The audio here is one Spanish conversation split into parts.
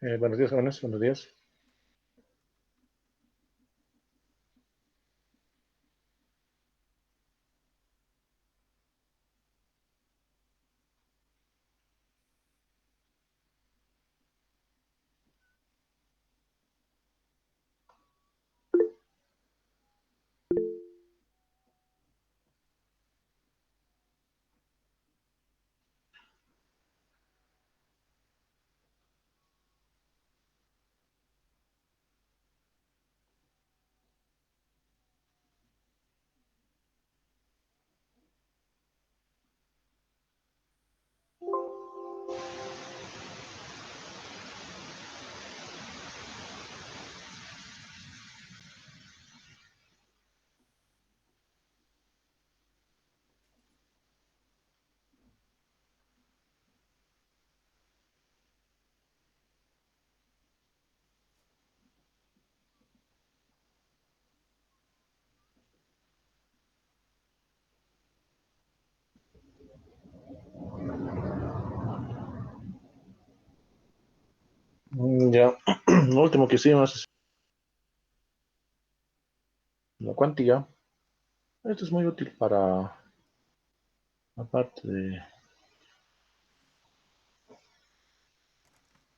Buenos días, jóvenes. Buenos días. Ya, lo último que hicimos es la cuantía. Esto es muy útil para la parte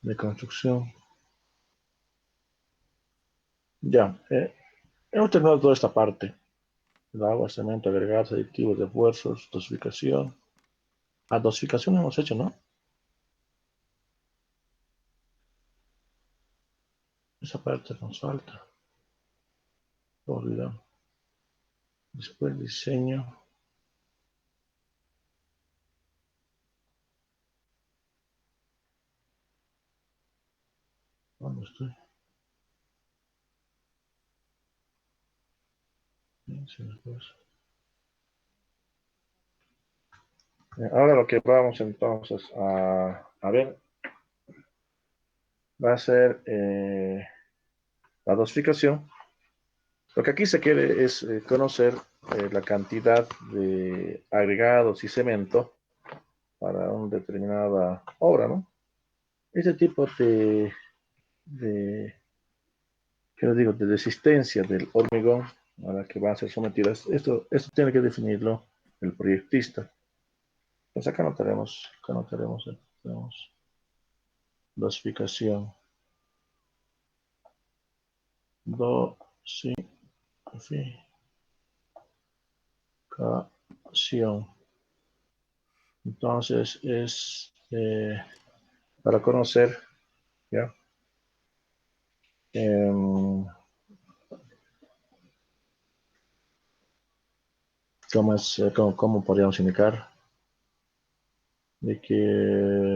de construcción. Ya, hemos terminado toda esta parte. El agua, cemento, agregados, aditivos, refuerzos, dosificación. Dosificación hemos hecho, ¿no? Esa parte nos falta. Lo olvidamos. Después diseño. ¿Dónde estoy? Después. Ahora lo que vamos entonces a ver va a ser la dosificación. Lo que aquí se quiere es conocer la cantidad de agregados y cemento para una determinada obra, ¿no? Este tipo de, ¿qué les digo?, de resistencia del hormigón a la que van a ser sometidas, esto tiene que definirlo el proyectista. Pues acá tenemos dosificación, dosificación. Entonces es para conocer, ¿ya? ¿Cómo podríamos indicar de que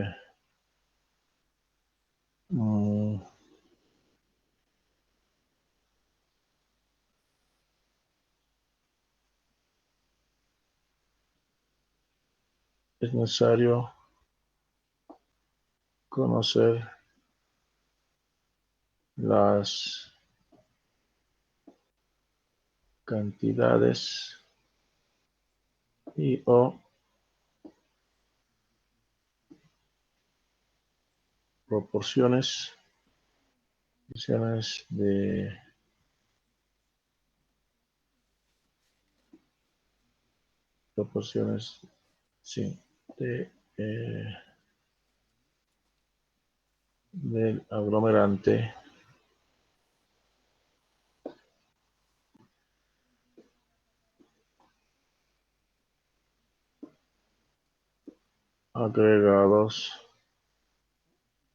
es necesario conocer las cantidades y o proporciones de proporciones, sí, del aglomerante agregados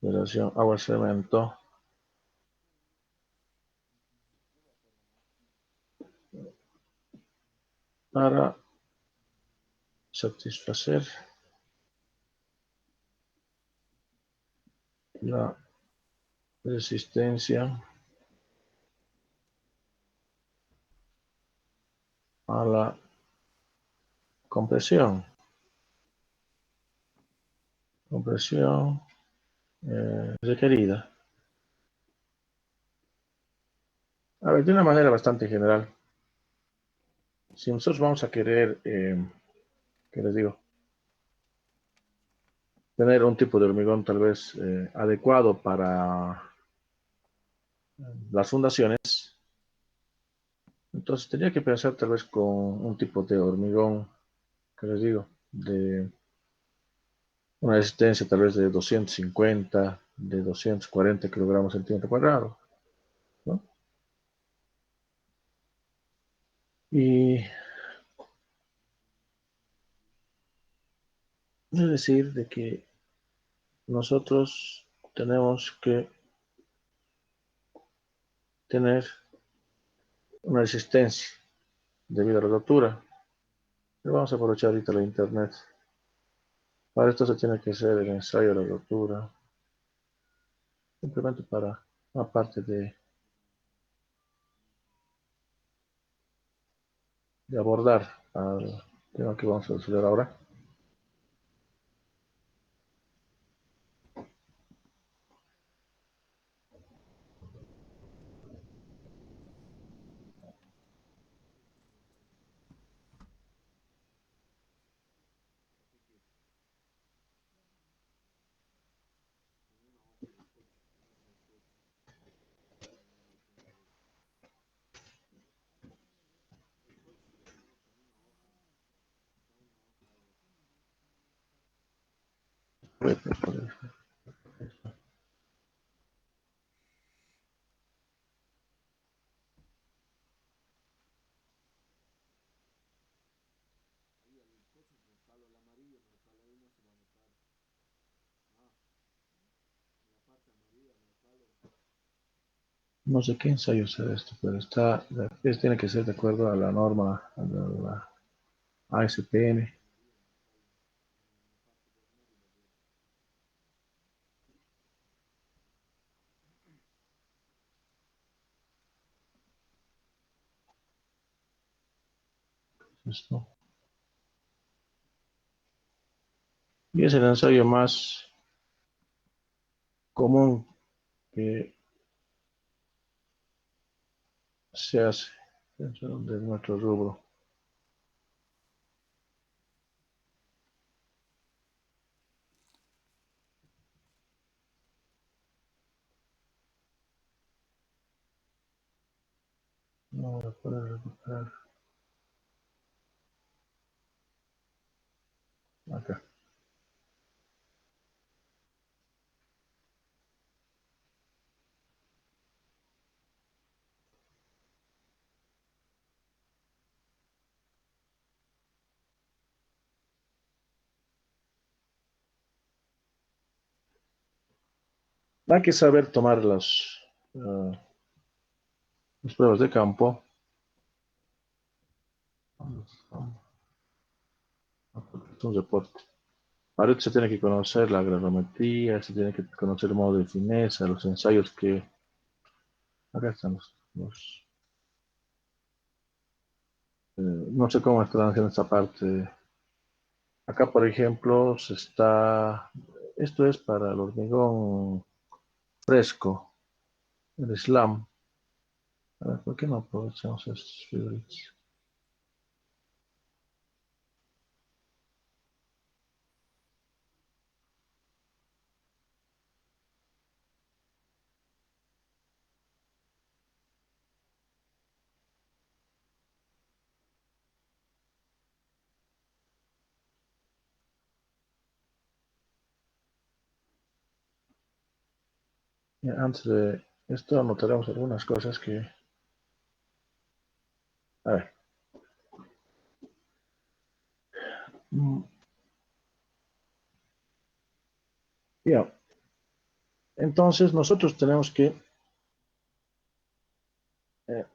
de relación agua-cemento para satisfacer la resistencia a la compresión requerida. A ver, de una manera bastante general, si nosotros vamos a querer, ¿qué les digo? tener un tipo de hormigón tal vez adecuado para las fundaciones. Entonces tenía que pensar tal vez con un tipo de hormigón, que les digo, de una resistencia tal vez de 250, de 240 kilogramos centímetro cuadrado, ¿no? Y es decir, de que nosotros tenemos que tener una resistencia debido a la rotura. Pero vamos a aprovechar ahorita la internet. Para esto se tiene que hacer el ensayo de la rotura, simplemente para, aparte de abordar al tema que vamos a resolver ahora. No sé qué ensayo será esto, pero tiene que ser de acuerdo a la norma, a la ASPN. Esto. Y es el ensayo más común que se hace dentro de nuestro rubro. No voy a poder recuperar acá. Hay que saber tomar las pruebas de campo. Es un reporte. Ahorita se tiene que conocer la granulometría, se tiene que conocer el modo de fineza, los ensayos que... Acá están no sé cómo están haciendo esta parte. Acá, por ejemplo, se está... Esto es para el hormigón fresco, el slam. A ver, ¿por qué no aprovechamos estos fibrillos? Antes de esto anotaremos algunas cosas que... A ver. Mm, Ya. Entonces nosotros tenemos que... eh,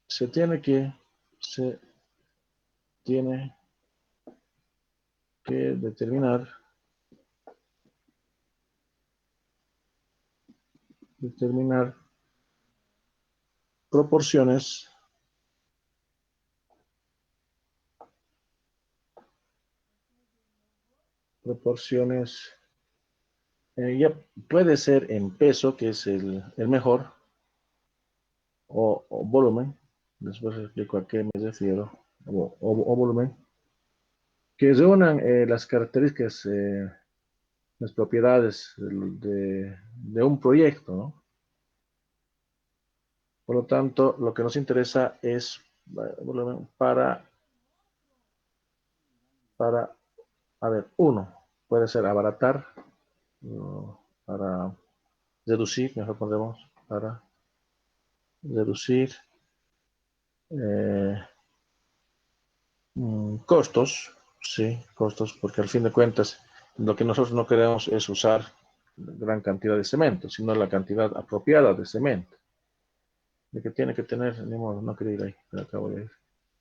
se tiene que... Se tiene que determinar proporciones proporciones, ya puede ser en peso, que es el mejor, o volumen, después explico a qué me refiero, o volumen, que reúnan las características, las propiedades de un proyecto, ¿no? Por lo tanto, lo que nos interesa es para, a ver, uno, puede ser abaratar, para reducir, mejor pondremos, para reducir eh, costos, sí, costos, porque al fin de cuentas lo que nosotros no queremos es usar gran cantidad de cemento, sino la cantidad apropiada de cemento. De que tiene que tener, ni modo, no quería ir ahí, pero acabo de ir.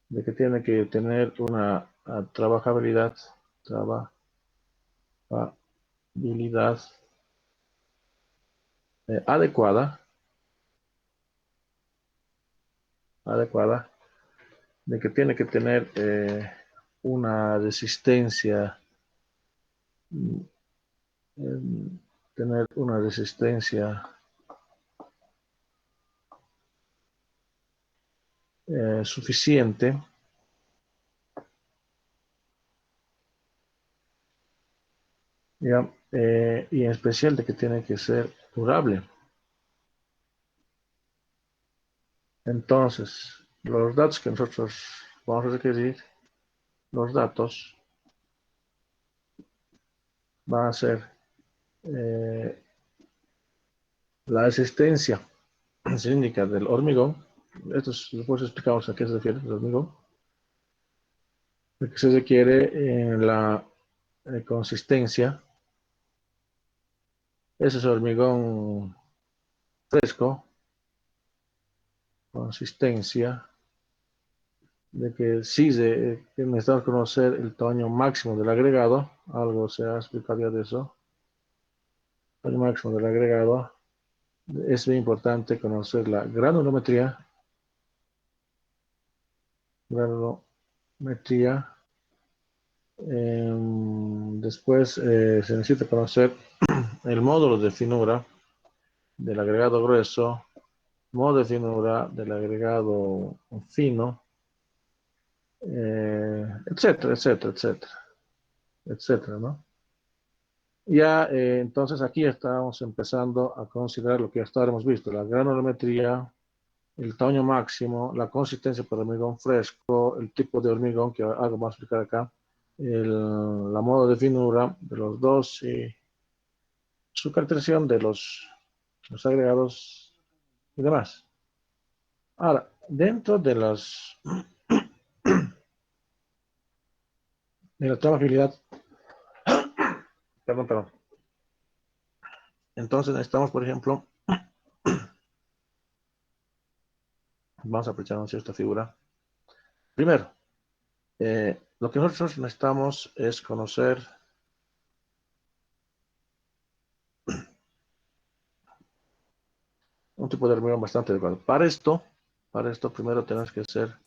De que tiene que tener una trabajabilidad, trabajabilidad adecuada, adecuada, de que tiene que tener una resistencia, tener una resistencia suficiente, ¿ya? Y en especial de que tiene que ser durable. Entonces, los datos que nosotros vamos a requerir, los datos van a ser eh, la resistencia cilíndrica del hormigón. Esto es, después explicamos a qué se refiere el hormigón. Lo que se requiere en la consistencia. Ese es hormigón fresco, consistencia, de que sí que necesitamos conocer el tamaño máximo del agregado, algo se ha explicado ya de eso, el tamaño máximo del agregado, es muy importante conocer la granulometría, granulometría, después se necesita conocer el módulo de finura del agregado grueso, módulo de finura del agregado fino, etcétera, etcétera, etcétera, etcétera, ¿no? Ya, entonces aquí estamos empezando a considerar lo que hasta ahora hemos visto, la granulometría, el tamaño máximo, la consistencia para hormigón fresco, el tipo de hormigón, que algo vamos a explicar acá, la modo de finura de los dos y su caracterización de los agregados y demás. Ahora, dentro de la trabajabilidad, perdón, entonces necesitamos, por ejemplo, vamos a aprovechar esta figura. Primero, lo que nosotros necesitamos es conocer un tipo de hormigón bastante adecuado. Para esto primero tenemos que hacer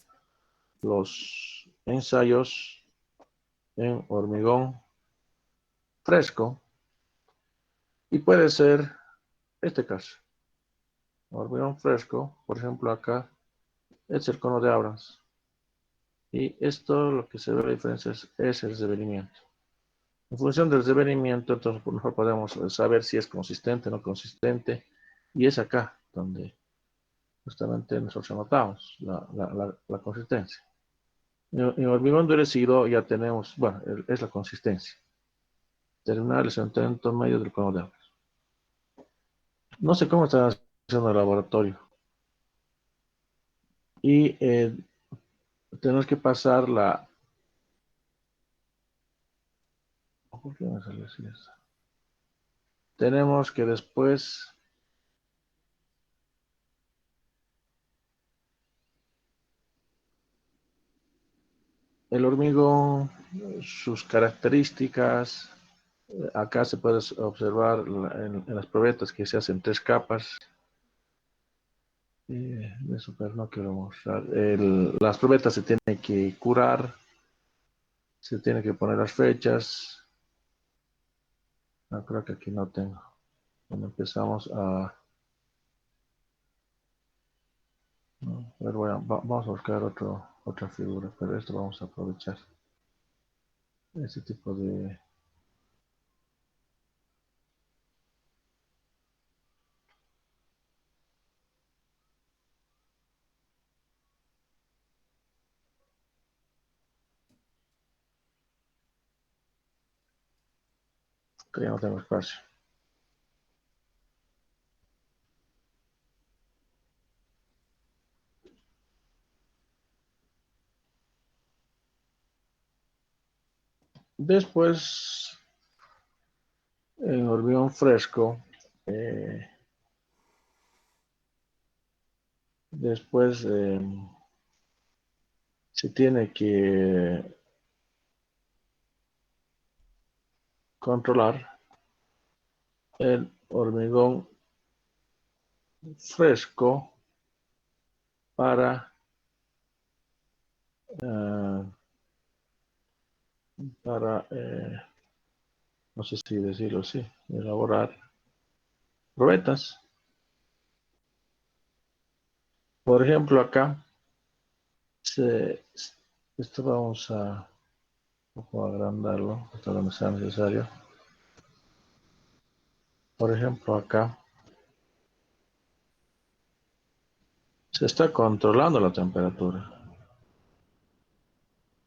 los ensayos en hormigón fresco y puede ser este caso. Hormigón fresco, por ejemplo acá, es el cono de Abrams. Y esto lo que se ve la diferencia es el revelimiento. En función del revelimiento, entonces mejor podemos saber si es consistente o no consistente. Y es acá donde justamente nosotros anotamos la consistencia. En hormigón endurecido ya tenemos, bueno, es la consistencia. Terminal es el centro medio del cono de Abrams. No sé cómo está haciendo el laboratorio. Y tenemos que pasar la... ¿Por qué me sale así esto? Tenemos que después el hormigón, sus características. Acá se puede observar en las probetas que se hacen tres capas. Eso, pero no quiero mostrar. Las probetas se tienen que curar, se tienen que poner las fechas. No, creo que aquí no tengo. Cuando empezamos a... No, pero bueno, vamos a buscar otra figura, pero esto vamos a aprovechar. este tipo de... Que ya no tengo espacio. Después, en hormigón fresco, después se tiene que controlar el hormigón fresco para, uh, no sé si decirlo así, elaborar probetas. Por ejemplo, acá, se, esto vamos a un poco agrandarlo hasta donde sea necesario. Por ejemplo, acá se está controlando la temperatura.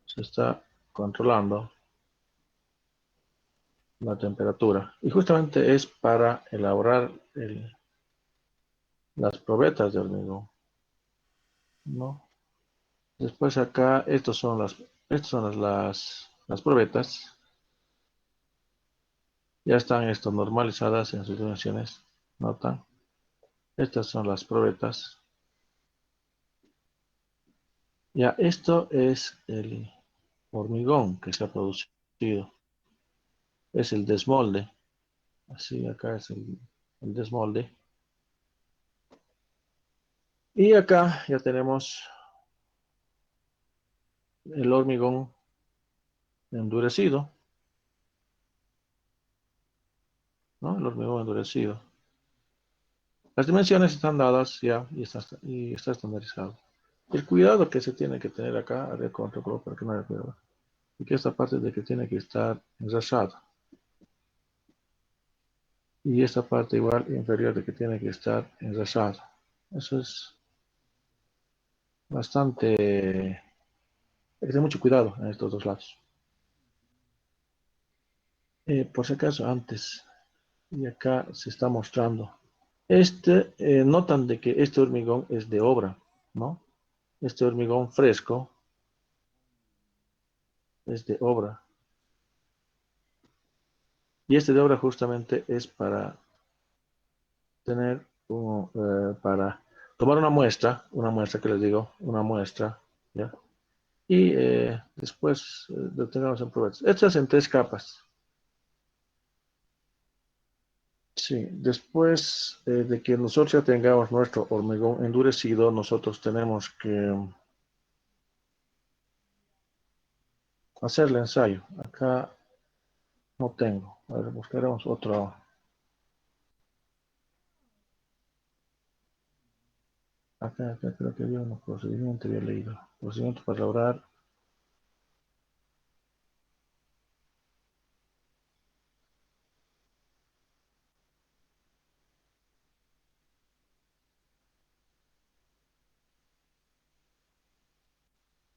Se está controlando la temperatura. Y justamente es para elaborar las probetas de hormigón, ¿no? Después acá, estas son las probetas. Ya están esto normalizadas en sus dimensiones. ¿Notan? Estas son las probetas. Ya, esto es el hormigón que se ha producido. Es el desmolde. Así, acá es el desmolde. Y acá ya tenemos el hormigón endurecido, ¿no? El hormigón endurecido. Las dimensiones están dadas ya y está estandarizado. El cuidado que se tiene que tener acá, haré control para que no haya cuidado. Y que esta parte de que tiene que estar enrasada. Y esta parte igual inferior de que tiene que estar enrasada. Eso es bastante... Hay que tener mucho cuidado en estos dos lados. Por si acaso antes, y acá se está mostrando. Notan de que este hormigón es de obra, ¿no? Este hormigón fresco es de obra. Y este de obra justamente es para tener, para tomar una muestra que les digo, una muestra, ¿ya? Y después lo tengamos en pruebas. Estas en 3 capas. Sí, después de que nosotros ya tengamos nuestro hormigón endurecido, nosotros tenemos que hacer el ensayo. Acá no tengo. A ver, buscaremos otro. Acá creo que había un procedimiento, había leído. Procedimiento para elaborar.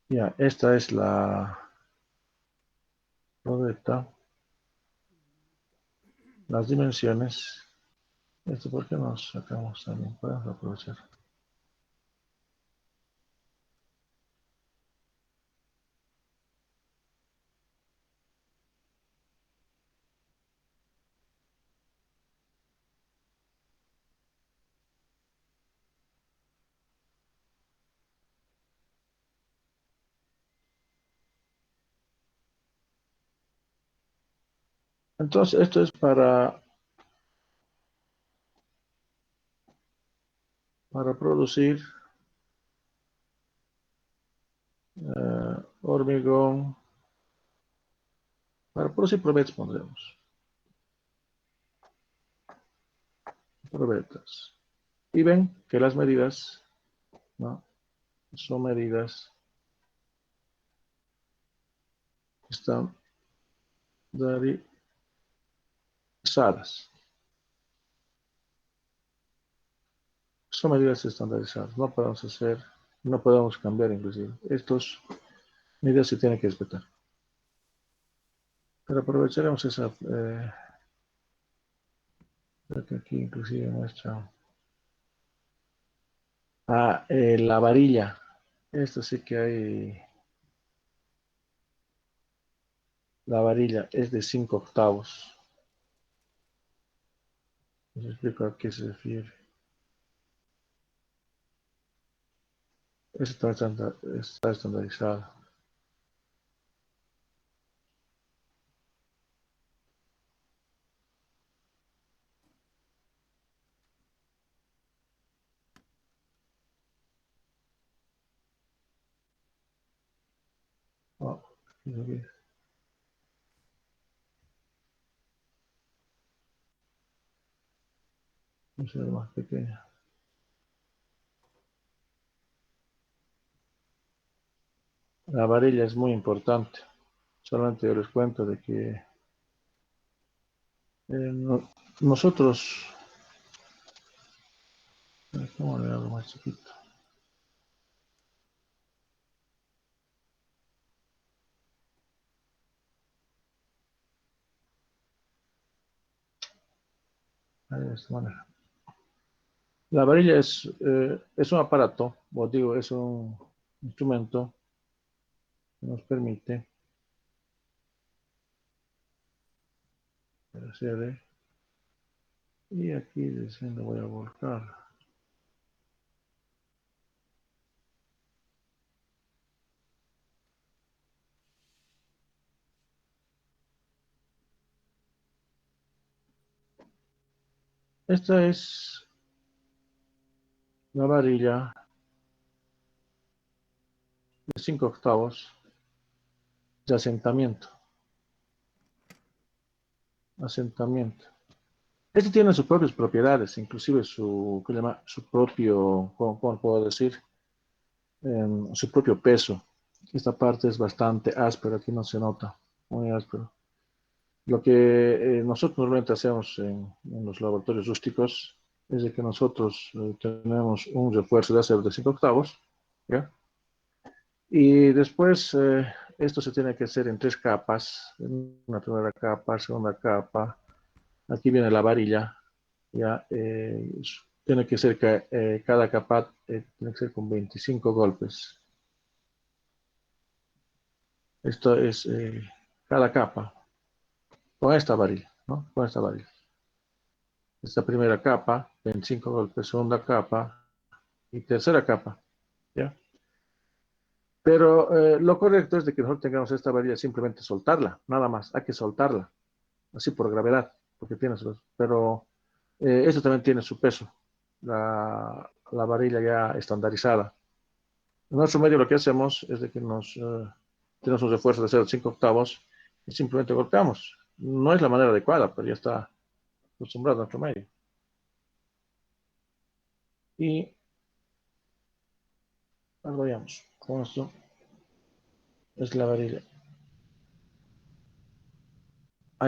Ya, esta es la probeta. Las dimensiones. Esto, ¿por qué nos sacamos también? Podemos aprovechar. Entonces, esto es para producir hormigón, para producir probetas, pondremos. Probetas. Y ven que las medidas, ¿no? Son medidas que están Son medidas estandarizadas. No podemos cambiar inclusive. Estas medidas se tienen que respetar. Pero aprovecharemos esa, creo que aquí inclusive muestra. La varilla. Esto sí que hay. La varilla es de 5 octavos. Les explico a qué se refiere. Esto está estandarizado. Oh, no sé, más pequeña. La varilla es muy importante. Solamente yo les cuento de que nosotros, ¿cómo le hago más chiquito? Ahí de esta manera. La varilla es un aparato, o digo, es un instrumento que nos permite hacer, y aquí recién lo voy a volcar. Esta es la varilla de 5 octavos de asentamiento. Asentamiento. Este tiene sus propias propiedades, inclusive su, ¿qué le llama? Su propio, ¿cómo puedo decir? Su propio peso. Esta parte es bastante áspera, aquí no se nota, muy áspero. Lo que nosotros normalmente hacemos en los laboratorios rústicos es de que nosotros tenemos un refuerzo de acero de 5 octavos, ¿ya? Y después esto se tiene que hacer en 3 capas, una primera capa, segunda capa, aquí viene la varilla, ya tiene que ser que cada capa tiene que ser con 25 golpes. Esto es cada capa, con esta varilla, ¿no? Con esta varilla. Esta primera capa, 25 golpes, segunda capa y tercera capa, ¿ya? Pero lo correcto es de que nosotros tengamos esta varilla simplemente soltarla, nada más, hay que soltarla, así por gravedad, porque tiene su peso. Pero eso también tiene su peso, la varilla ya estandarizada. En nuestro medio lo que hacemos es de que tenemos un refuerzo de 0,5 octavos y simplemente golpeamos. No es la manera adecuada, pero ya está acostumbrado a nuestro medio. Y vayamos con esto. Es la varilla.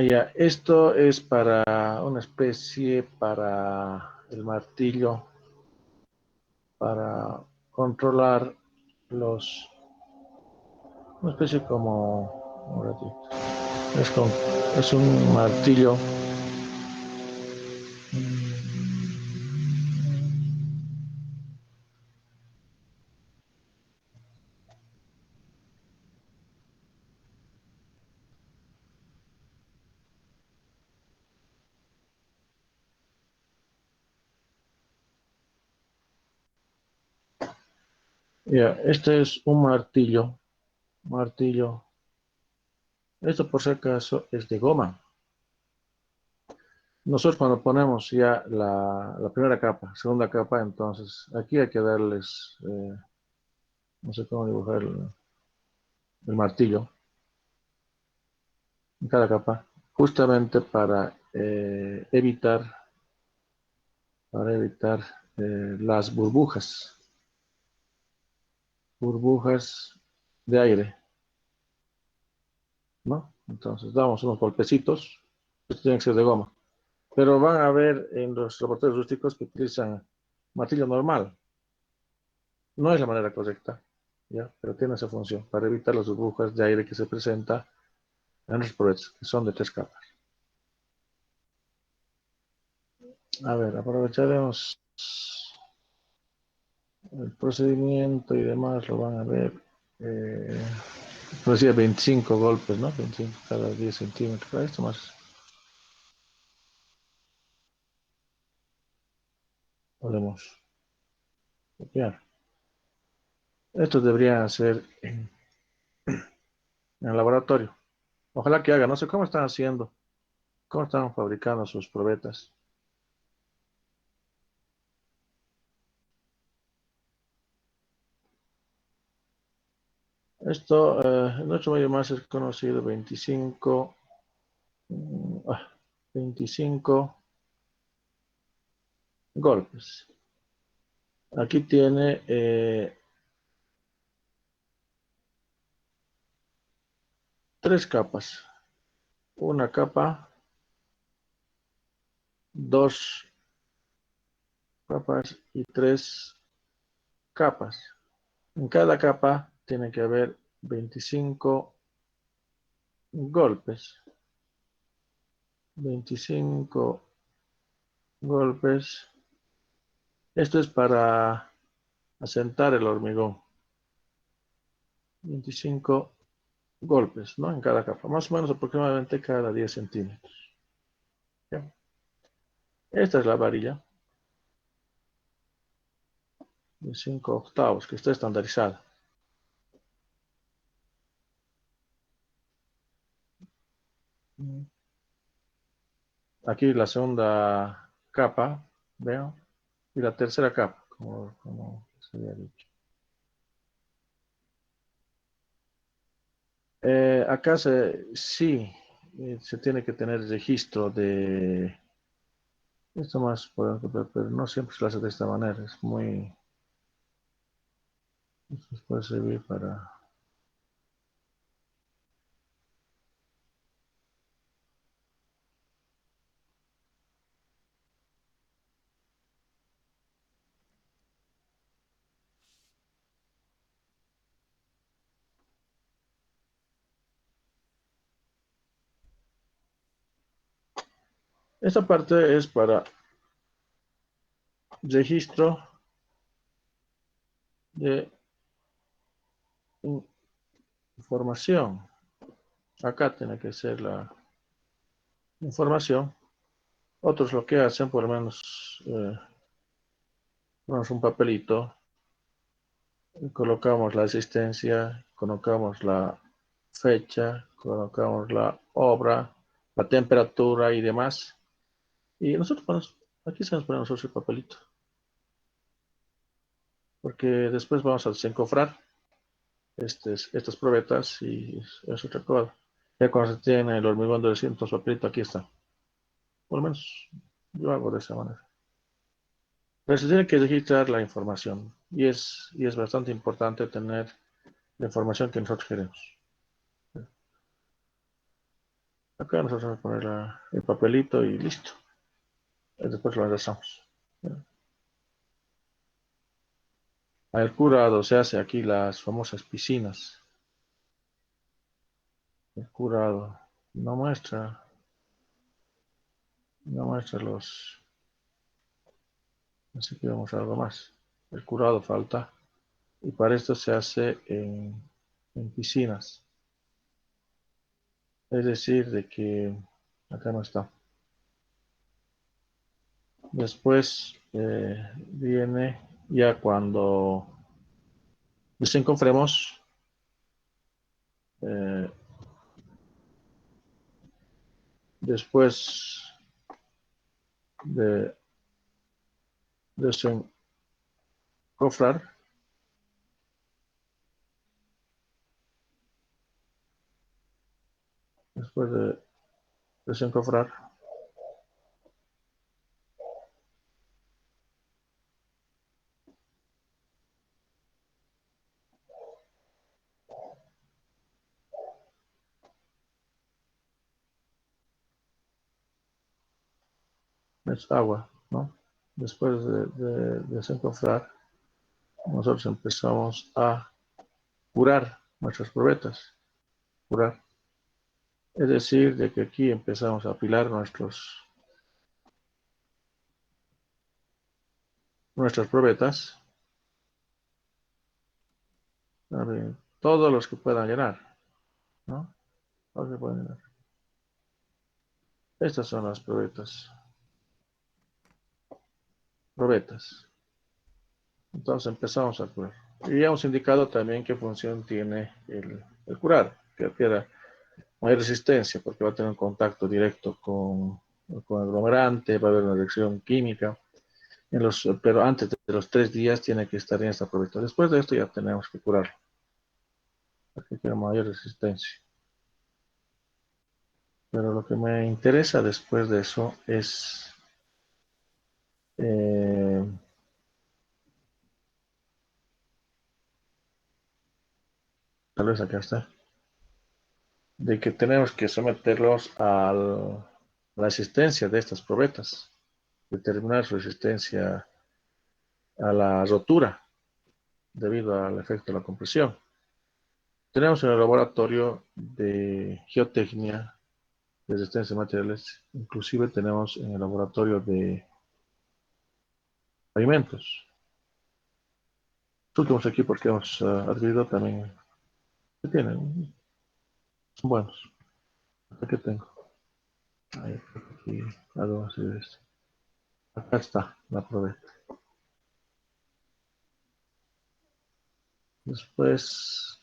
Ya, esto es para una especie, para el martillo, para controlar una especie como, un ratito, es un martillo. Ya, este es un martillo. Esto por si acaso es de goma. Nosotros cuando ponemos ya la primera capa, segunda capa, entonces aquí hay que darles, no sé cómo dibujar el martillo en cada capa, justamente para evitar las burbujas de aire, ¿no? Entonces damos unos golpecitos, esto tiene que ser de goma, pero van a ver en los laboratorios rústicos que utilizan martillo normal. No es la manera correcta, ¿ya? Pero tiene esa función para evitar las burbujas de aire que se presentan en los proyectos, que son de 3 capas. A ver, aprovecharemos el procedimiento y demás, lo van a ver. Eh, Pues decía 25 golpes, ¿no? 25 cada 10 centímetros. Para esto más podemos copiar. Esto debería ser en el laboratorio. Ojalá que haga. No sé cómo están haciendo, cómo están fabricando sus probetas. Esto, en 8 medio más es conocido 25, 25 golpes. Aquí tiene 3 capas. Una capa, 2 capas y 3 capas. En cada capa tiene que haber 25 golpes. 25 golpes. Esto es para asentar el hormigón. 25 golpes, ¿no? En cada capa. Más o menos aproximadamente cada 10 centímetros. ¿Ya? Esta es la varilla de 5 octavos que está estandarizada. Aquí la segunda capa, veo, y la tercera capa, como se había dicho. Acá sí, se tiene que tener registro de esto más, pero no siempre se lo hace de esta manera. Es muy, esto puede servir para. Esta parte es para registro de información. Acá tiene que ser la información. Otros lo que hacen, por lo menos, ponemos un papelito, colocamos la asistencia, colocamos la fecha, colocamos la obra, la temperatura y demás. Y nosotros ponemos, aquí se nos pone nosotros el papelito, porque después vamos a desencofrar estas probetas y es otra cosa. Ya cuando se tiene el hormigón de 200 papelito, aquí está. Por lo menos yo hago de esa manera. Pero se tiene que registrar la información y es bastante importante tener la información que nosotros queremos. Acá nosotros vamos a poner el papelito y listo. Y después lo enlazamos. El curado se hace aquí las famosas piscinas. El curado no muestra, no muestra los. Así que vamos a algo más. El curado falta. Y para esto se hace en piscinas. Es decir, de que acá no está. Después viene ya cuando desencofremos eh, después de desencofrar, después de desencofrar, es agua, ¿no? Después de desencofrar, nosotros empezamos a curar nuestras probetas, curar. Es decir, de que aquí empezamos a apilar nuestras probetas, a ver, todos los que puedan llenar, ¿no? Todos que puedan llenar. Estas son las probetas. Probetas. Entonces empezamos a curar. Y ya hemos indicado también qué función tiene el curar, que adquiera mayor resistencia, porque va a tener un contacto directo con el aglomerante, va a haber una reacción química. Pero antes de los 3 días tiene que estar en esta probeta. Después de esto ya tenemos que curarlo, para que tenga mayor resistencia. Pero lo que me interesa después de eso es eh, tal vez acá está, de que tenemos que someterlos a la resistencia de estas probetas, determinar su resistencia a la rotura debido al efecto de la compresión. Tenemos en el laboratorio de geotecnia de resistencia de materiales, inclusive tenemos en el laboratorio de alimentos. Los últimos equipos que hemos adquirido también se tienen, son buenos. Aquí tengo. Ahí, aquí, algo así de esto. Acá está, la probé. Después,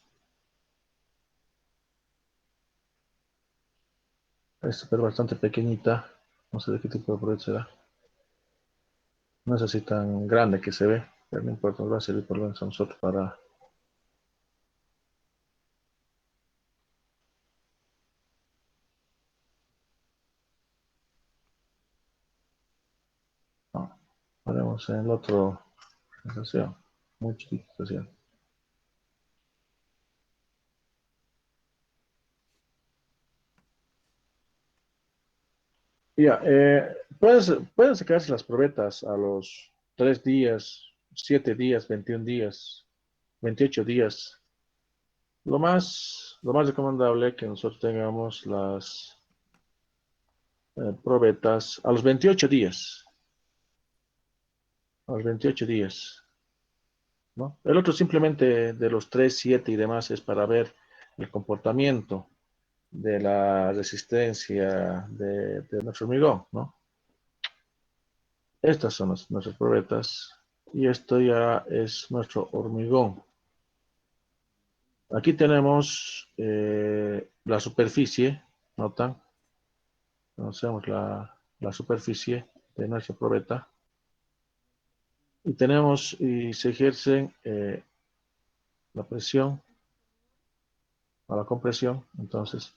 esta pero bastante pequeñita. No sé de qué tipo de probeta será. No es así tan grande que se ve, pero no importa, nos va a servir por lo menos a nosotros para... No, haremos en el otro presentación. Muy chiquita presentación. Ya, pueden sacarse las probetas a los 3 días, 7 días, 21 días, 28 días. Lo más recomendable es que nosotros tengamos las probetas a los 28 días. A los 28 días, ¿no? El otro simplemente de los 3 7 y demás es para ver el comportamiento de la resistencia de nuestro hormigón, ¿no? Estas son nuestras probetas y esto ya es nuestro hormigón. Aquí tenemos la superficie, ¿notan? Conocemos la superficie de nuestra probeta y se ejerce la presión a la compresión. Entonces,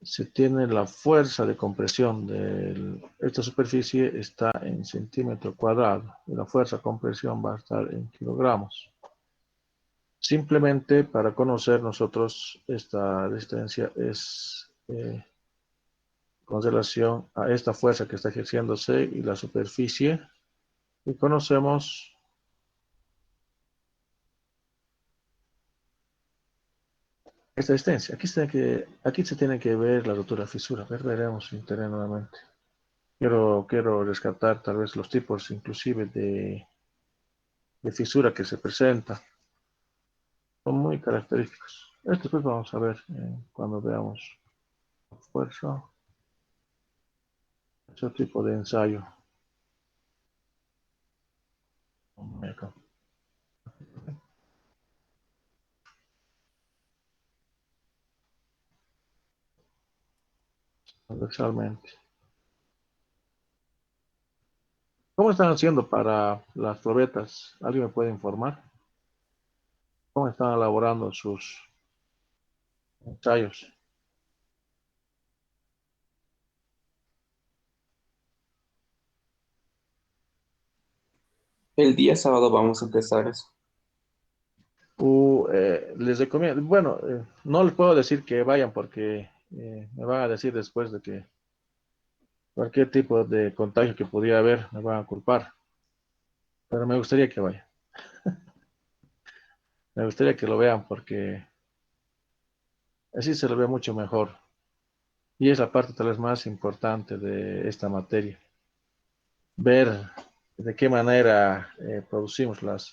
se tiene la fuerza de compresión de esta superficie está en centímetro cuadrado y la fuerza de compresión va a estar en kilogramos. Simplemente para conocer nosotros esta resistencia es con relación a esta fuerza que está ejerciéndose y la superficie y conocemos esta resistencia. Aquí se tiene que ver la rotura fisura. Veremos interés nuevamente. Quiero rescatar tal vez los tipos inclusive de fisura que se presenta. Son muy característicos. Esto pues vamos a ver cuando veamos la fuerza. Ese tipo de ensayo. Transversalmente. ¿Cómo están haciendo para las probetas? ¿Alguien me puede informar? ¿Cómo están elaborando sus ensayos? El día sábado vamos a empezar eso. Les recomiendo, bueno, no les puedo decir que vayan porque me van a decir después de que cualquier tipo de contagio que pudiera haber, me van a culpar. Pero me gustaría que vaya. Me gustaría que lo vean porque así se lo ve mucho mejor. Y es la parte tal vez más importante de esta materia. Ver de qué manera producimos las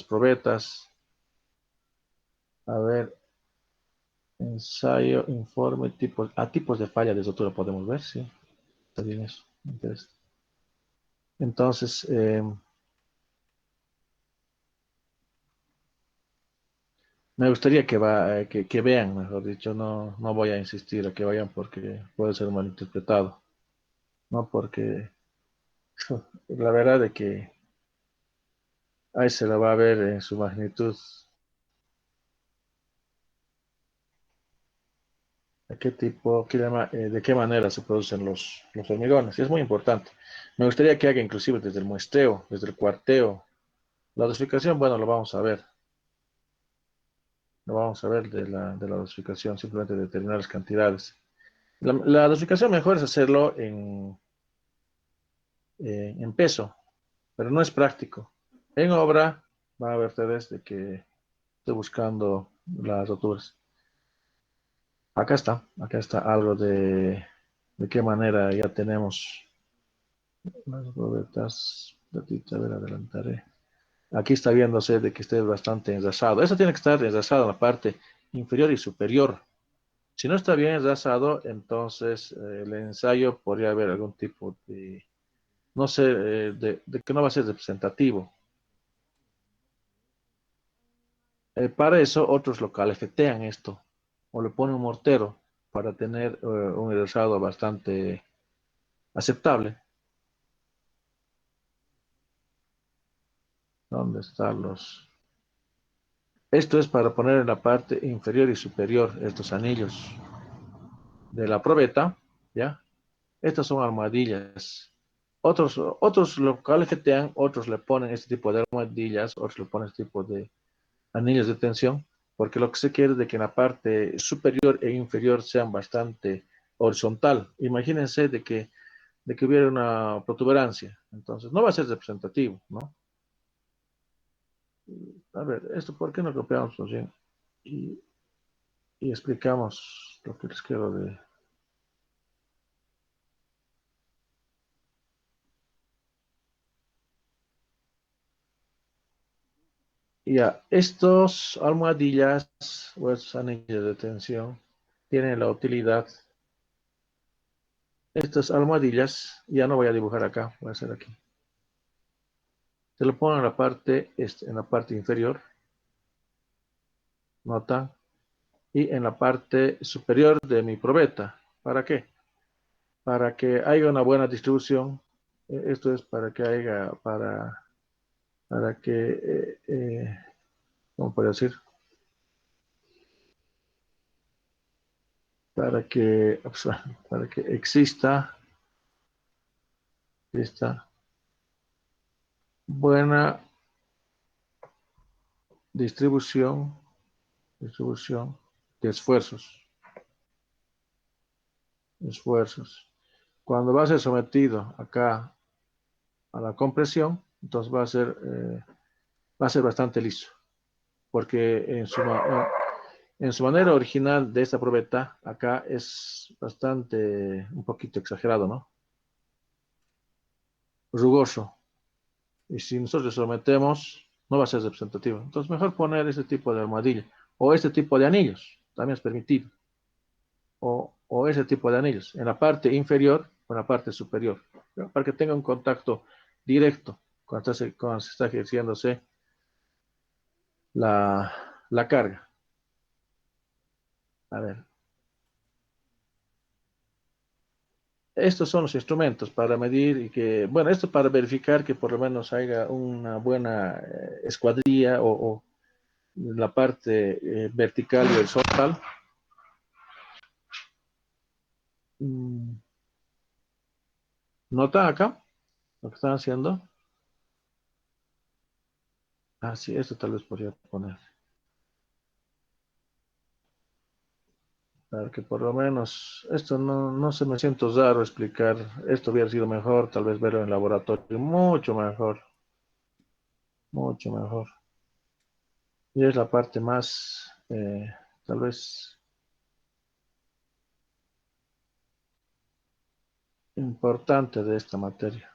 probetas. A ver, ensayo, informe, tipos, tipos de falla de estructura podemos ver, sí. Está bien eso. Me interesa. Entonces, me gustaría que vean, mejor dicho, no voy a insistir a que vayan porque puede ser malinterpretado, no porque la verdad de que ahí se la va a ver en su magnitud, de qué manera se producen los hormigones, y es muy importante. Me gustaría que haga inclusive desde el muestreo, desde el cuarteo, la dosificación, bueno, lo vamos a ver de la dosificación, simplemente determinar las cantidades. La dosificación mejor es hacerlo en peso, pero no es práctico. En obra van a ver ustedes de que estoy buscando las roturas. Acá está algo de qué manera ya tenemos las robetas. A ver, adelantaré. Aquí está viéndose de que esté bastante enrasado. Eso tiene que estar enrasado en la parte inferior y superior. Si no está bien enrasado, entonces el ensayo podría haber algún tipo de, no sé, de que no va a ser representativo. Para eso otros lo calafetean esto o le ponen un mortero para tener un enrasado bastante aceptable. ¿Dónde están los? Esto es para poner en la parte inferior y superior estos anillos de la probeta, ¿ya? Estas son armadillas. Otros lo calafetean, otros le ponen este tipo de armadillas, otros le ponen este tipo de anillos de tensión, porque lo que se quiere es de que en la parte superior e inferior sean bastante horizontal. Imagínense de que hubiera una protuberancia, entonces no va a ser representativo, ¿no? A ver, esto, ¿por qué no copiamos bien? Y, y explicamos lo que les quiero de... Ya, estos almohadillas o estos anillos de tensión tienen la utilidad. Estas almohadillas, ya no voy a dibujar acá, voy a hacer aquí. Se lo pongo en la parte, en la parte inferior, nota, y en la parte superior de mi probeta. ¿Para qué? Para que haya una buena distribución. Esto es para que haya, para que, ¿cómo puedo decir? Para que, para que exista esta buena distribución de esfuerzos. Cuando va a ser sometido acá a la compresión, entonces va a ser bastante liso, porque en su manera original de esta probeta, acá es bastante, un poquito exagerado, ¿no? Rugoso. Y si nosotros sometemos, no va a ser representativo. Entonces, mejor poner este tipo de armadilla o este tipo de anillos, también es permitido. O ese tipo de anillos en la parte inferior o en la parte superior, ¿no? Para que tenga un contacto directo cuando se está ejerciéndose la, la carga. A ver, estos son los instrumentos para medir y que, bueno, esto para verificar que por lo menos haya una buena escuadrilla o la parte vertical y horizontal. Mm, ¿Nota acá lo que están haciendo? Ah, sí, esto tal vez podría poner. Para que por lo menos, esto no se me siento raro explicar, esto hubiera sido mejor, tal vez verlo en laboratorio, mucho mejor. Y es la parte más, tal vez, importante de esta materia.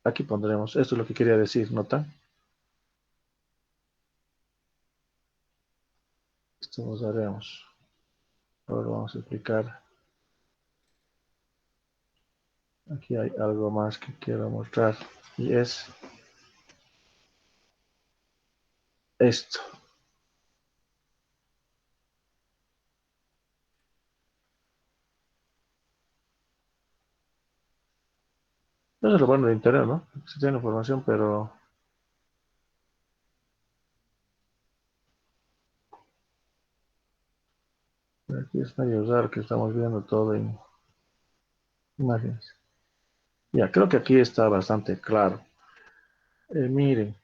Aquí pondremos, esto es lo que quería decir, ¿nota? Esto nos haremos. Ahora vamos a explicar. Aquí hay algo más que quiero mostrar y es esto. Eso es lo bueno de internet, ¿no? Se tiene información, pero aquí es medio raro que estamos viendo todo en imágenes. Ya, creo que aquí está bastante claro. Miren,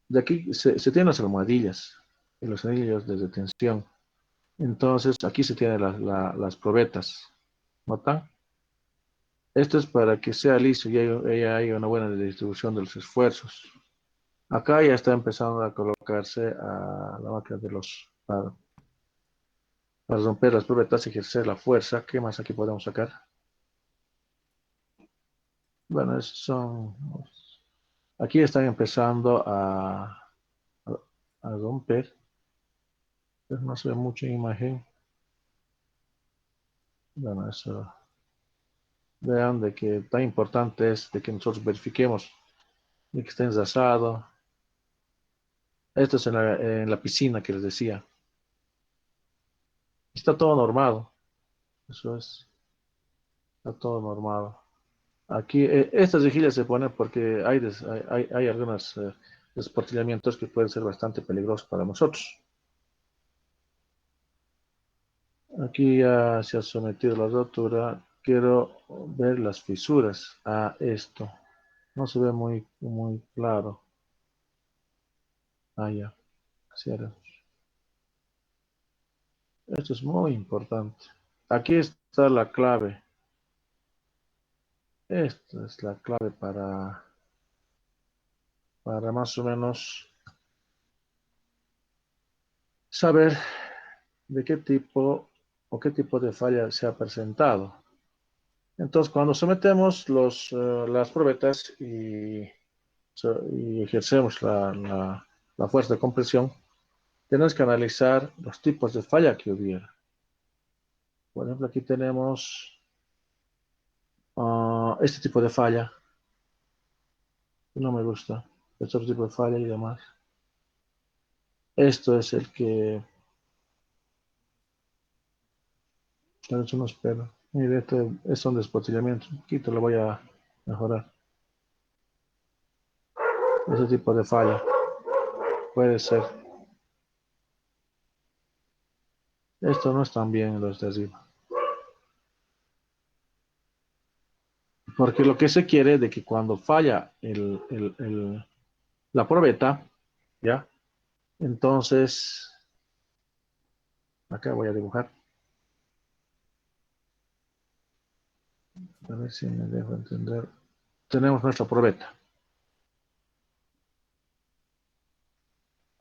de aquí se tienen las almohadillas y los anillos de detención. Entonces, aquí se tienen las probetas. ¿Notan? Esto es para que sea liso y haya una buena distribución de los esfuerzos. Acá ya está empezando a colocarse a la máquina para romper las probetas y ejercer la fuerza. ¿Qué más aquí podemos sacar? Bueno, aquí están empezando a romper. Pero no se ve mucha imagen. Bueno, eso. Vean de que tan importante es de que nosotros verifiquemos de que esté enlazado. Esto es en la piscina que les decía. Está todo normado. Eso es. Está todo normado. Aquí, estas rejillas se ponen porque hay algunos desportillamientos que pueden ser bastante peligrosos para nosotros. Aquí ya se ha sometido la rotura. Quiero ver las fisuras a esto. No se ve muy claro. Ah, ya. Cierra. Esto es muy importante. Aquí está la clave. Esta es la clave para más o menos saber de qué tipo o qué tipo de falla se ha presentado. Entonces, cuando sometemos las probetas y ejercemos la fuerza de compresión, tenemos que analizar los tipos de falla que hubiera. Por ejemplo, aquí tenemos este tipo de falla, que no me gusta, este otro tipo de falla y demás. Esto es el que, claro, eso no espero. Mire, este es un despotillamiento. Aquí te lo voy a mejorar. Ese tipo de falla puede ser. Esto no están bien los de arriba. Porque lo que se quiere es de que cuando falla la probeta, ¿ya? Entonces, acá voy a dibujar. A ver si me dejo entender. Tenemos nuestra probeta.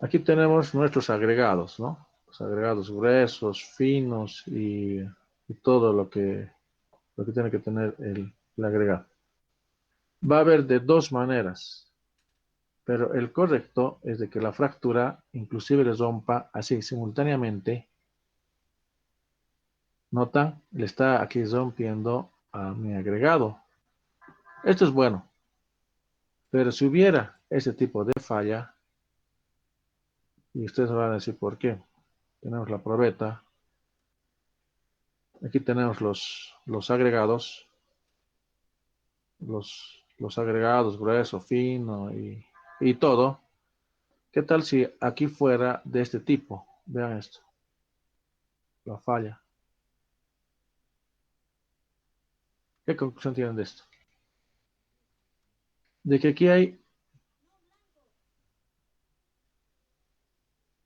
Aquí tenemos nuestros agregados, ¿no? Los agregados gruesos, finos y todo lo que tiene que tener el agregado. Va a haber de dos maneras, pero el correcto es de que la fractura inclusive le rompa así simultáneamente. ¿Notan? Le está aquí rompiendo a mi agregado. Esto es bueno, pero si hubiera ese tipo de falla, y ustedes me van a decir por qué, tenemos la probeta, aquí tenemos los agregados, los agregados grueso, fino y todo. ¿Qué tal si aquí fuera de este tipo? Vean esto, la falla. ¿Qué conclusión tienen de esto? De que aquí hay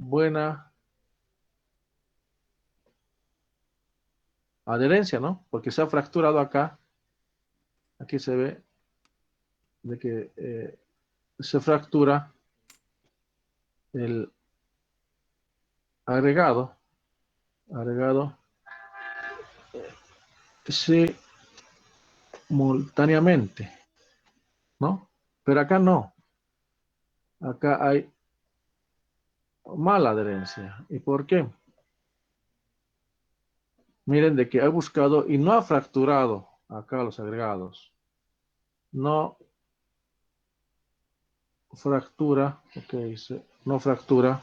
buena adherencia, ¿no? Porque se ha fracturado acá. Aquí se ve de que se fractura el agregado simultáneamente, ¿no? Pero acá no. Acá hay mala adherencia. ¿Y por qué? Miren de que ha buscado y no ha fracturado acá los agregados. No fractura, ok, no fractura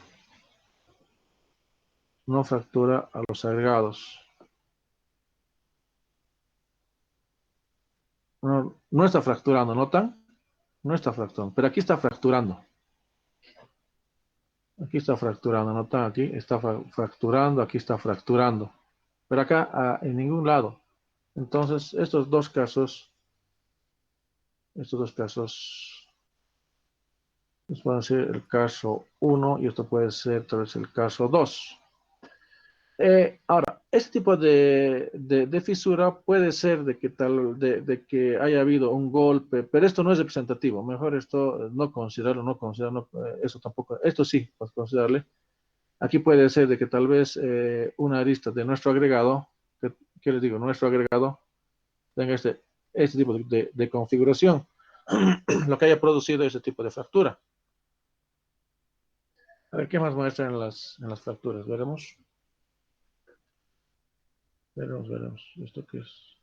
a los agregados. No está fracturando, ¿notan? No está fracturando, pero aquí está fracturando. Aquí está fracturando, ¿notan? Aquí está fracturando, aquí está fracturando. Pero acá en ningún lado. Entonces, estos dos casos, pues pueden ser el caso 1 y esto puede ser tal vez el caso 2. Ahora, este tipo de fisura puede ser de que haya habido un golpe, pero esto no es representativo. Mejor esto no considerarlo, eso tampoco, esto sí, pues considerarle. Aquí puede ser de que tal vez una arista de nuestro agregado, ¿qué les digo? Nuestro agregado tenga este tipo de configuración, lo que haya producido ese tipo de fractura. A ver, ¿qué más muestra en las fracturas? Veremos. Veremos. ¿Esto qué es?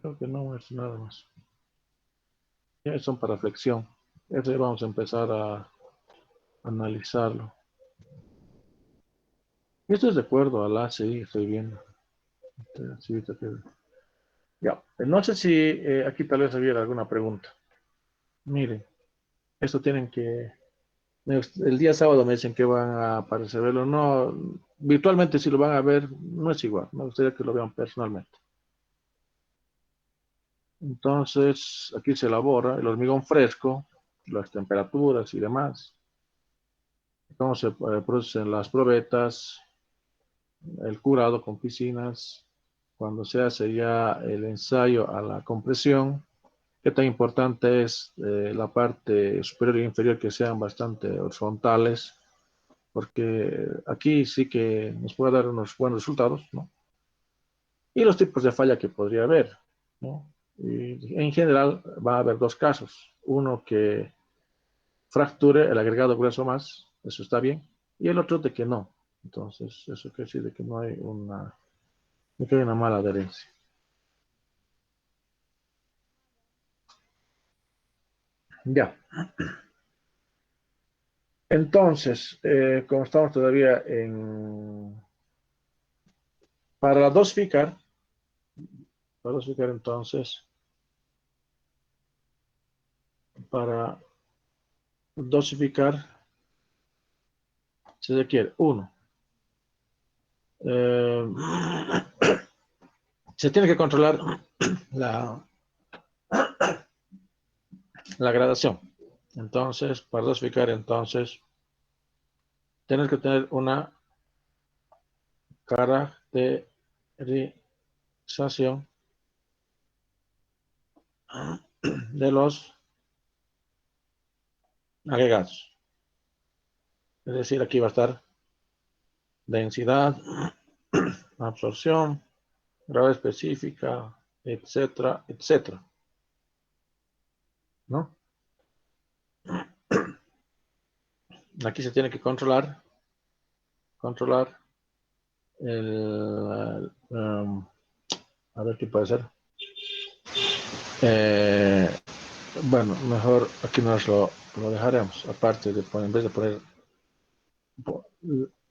Creo que no muestra nada más. Ya son para flexión. Este vamos a empezar a analizarlo. Esto es de acuerdo a la ACI, estoy viendo. Ya, no sé si aquí tal vez hubiera alguna pregunta. Miren, esto tienen que... El día sábado me dicen que van a aparecer verlo. No, virtualmente si lo van a ver, no es igual. Me gustaría que lo vean personalmente. Entonces, aquí se elabora el hormigón fresco, las temperaturas y demás. Cómo se producen las probetas, el curado con piscinas, cuando se hace ya el ensayo a la compresión, qué tan importante es la parte superior e inferior que sean bastante horizontales, porque aquí sí que nos puede dar unos buenos resultados, ¿no? Y los tipos de falla que podría haber, ¿no? Y en general va a haber dos casos, uno que fracture el agregado grueso más, eso está bien, y el otro de que no. Entonces, eso quiere decir de que no hay una mala adherencia. Ya. Entonces, como estamos todavía para dosificar entonces, para dosificar se requiere, uno, eh, se tiene que controlar la gradación. Entonces, para dosificar, entonces, tienes que tener una caracterización de los agregados. Es decir, aquí va a estar densidad, absorción, gravedad específica, etcétera, etcétera. ¿No? Aquí se tiene que controlar a ver qué puede ser. Bueno, mejor aquí nos lo dejaremos, aparte de poner, en vez de poner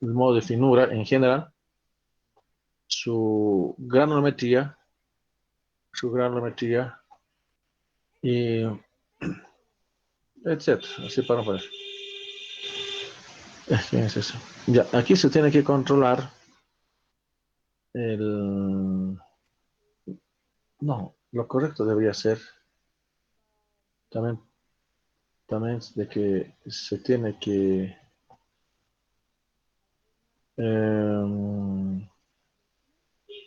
el modo de finura en general, su granulometría y etcétera, así para poner. ¿Quién es eso? Ya, aquí se tiene que controlar el No, lo correcto debería ser también, también de que se tiene que...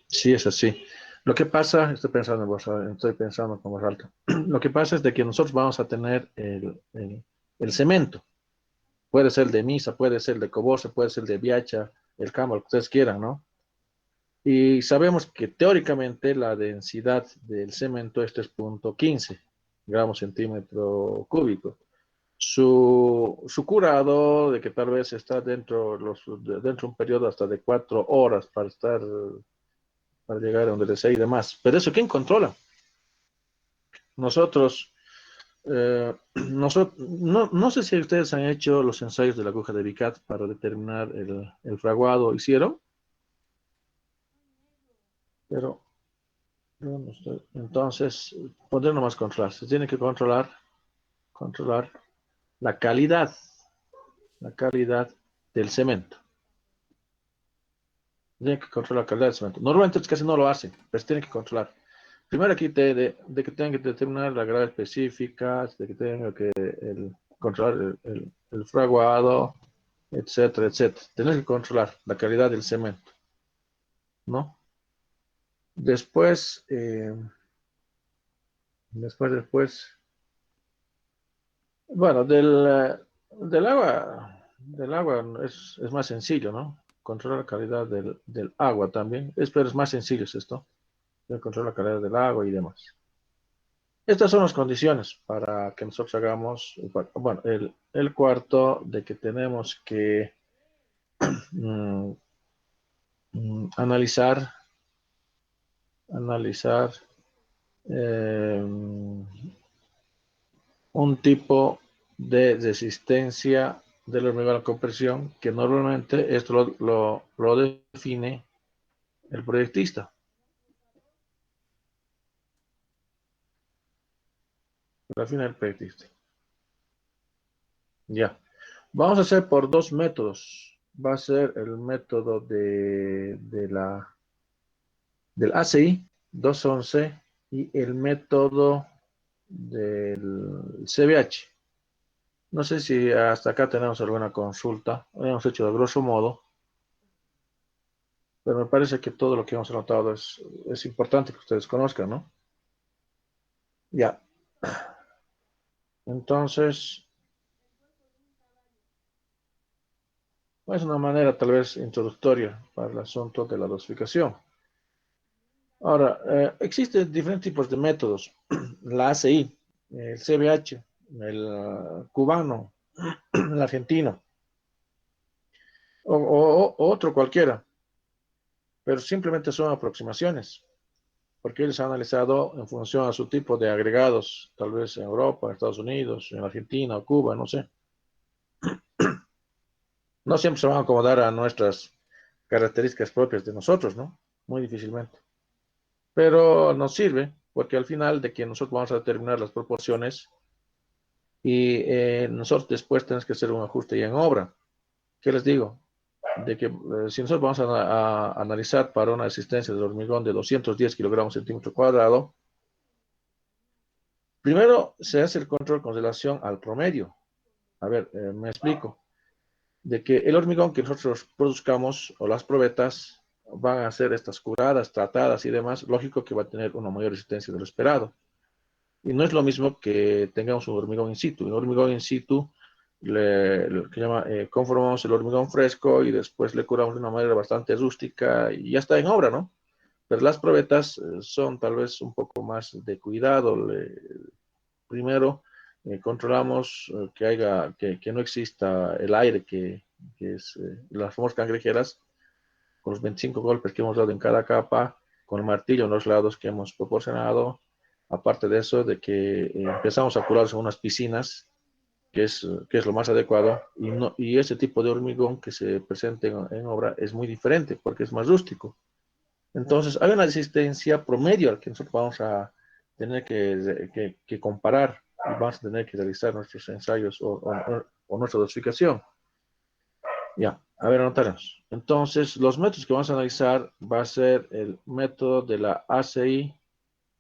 sí, es así. Lo que pasa, estoy pensando con voz alta. Lo que pasa es de que nosotros vamos a tener el cemento. Puede ser de Misa, puede ser de Cobose, puede ser de Viacha, el Campo, lo que ustedes quieran, ¿no? Y sabemos que teóricamente la densidad del cemento es 3,15 gramos centímetro cúbico. Su curado, de que tal vez está dentro de un periodo hasta de 4 horas para llegar a donde desea y demás. Pero eso, ¿quién controla? Nosotros, no sé si ustedes han hecho los ensayos de la aguja de Vicat para determinar el fraguado. ¿Hicieron? Pero yo no estoy. Entonces, poner nomás controlar. Se tiene que controlar la calidad, la calidad del cemento. Tiene que controlar la calidad del cemento. Normalmente casi no lo hacen, pero se tiene que controlar. Primero aquí de que tengan que determinar la grado específica, de que tengan que controlar el fraguado, etcétera, etcétera. Tener que controlar la calidad del cemento, ¿no? Después, bueno, del agua es más sencillo, ¿no? Controlar la calidad del agua también, pero es más sencillo es esto, de controlar la calidad del agua y demás. Estas son las condiciones para que nosotros hagamos, bueno, el cuarto de que tenemos que mm, analizar eh, un tipo de resistencia del hormigón a compresión que normalmente esto lo define el proyectista. Lo define el proyectista. Ya. Vamos a hacer por dos métodos. Va a ser el método del ACI 211 y el método del CBH. No sé si hasta acá tenemos alguna consulta. Hemos hecho de grosso modo, pero me parece que todo lo que hemos anotado es importante que ustedes conozcan, ¿no? Ya. Entonces, es una manera tal vez introductoria para el asunto de la dosificación. Ahora, existen diferentes tipos de métodos. La ACI, el CBH, el cubano, el argentino, o otro cualquiera, pero simplemente son aproximaciones, porque ellos han analizado en función a su tipo de agregados, tal vez en Europa, en Estados Unidos, en Argentina o Cuba, no sé. No siempre se van a acomodar a nuestras características propias de nosotros, ¿no? Muy difícilmente. Pero nos sirve, porque al final de que nosotros vamos a determinar las proporciones y nosotros después tenemos que hacer un ajuste ya en obra. ¿Qué les digo? De que si nosotros vamos a analizar para una resistencia del hormigón de 210 kilogramos centímetro cuadrado, primero se hace el control con relación al promedio. A ver, me explico. De que el hormigón que nosotros produzcamos o las probetas van a ser estas curadas, tratadas y demás, lógico que va a tener una mayor resistencia de lo esperado. Y no es lo mismo que tengamos un hormigón in situ. Un hormigón in situ que llama, conformamos el hormigón fresco y después le curamos de una manera bastante rústica y ya está en obra, ¿no? Pero las probetas son tal vez un poco más de cuidado. Primero, controlamos que no exista el aire, que es las famosas cangrejeras, con los 25 golpes que hemos dado en cada capa, con el martillo en los lados que hemos proporcionado. Aparte de eso, de que empezamos a curarlos en unas piscinas, que es lo más adecuado, y ese tipo de hormigón que se presenta en obra es muy diferente porque es más rústico. Entonces, hay una resistencia promedio al que nosotros vamos a tener que comparar y vamos a tener que realizar nuestros ensayos o nuestra dosificación. Ya, a ver, anotaremos. Entonces, los métodos que vamos a analizar va a ser el método de la ACI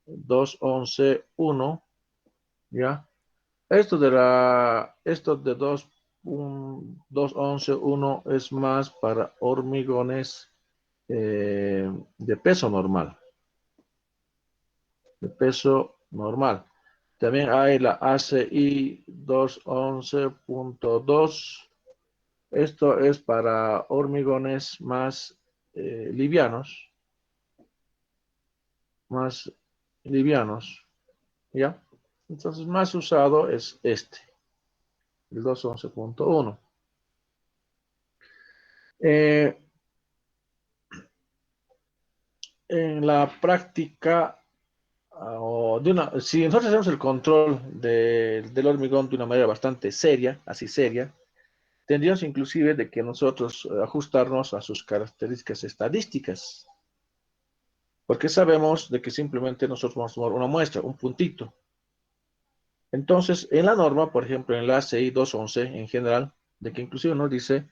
211.1, ¿ya? Esto de 211.1 es más para hormigones de peso normal, de peso normal. También hay la ACI 211.2. Esto es para hormigones livianos, más livianos, ¿ya? Entonces, más usado es este, el 211.1. Eh, en la práctica, si nosotros hacemos el control del hormigón de una manera bastante seria, así seria, tendríamos inclusive de que nosotros ajustarnos a sus características estadísticas, porque sabemos de que simplemente nosotros vamos a tomar una muestra, un puntito. Entonces, en la norma, por ejemplo, en la ACI 211 en general, de que inclusive nos dice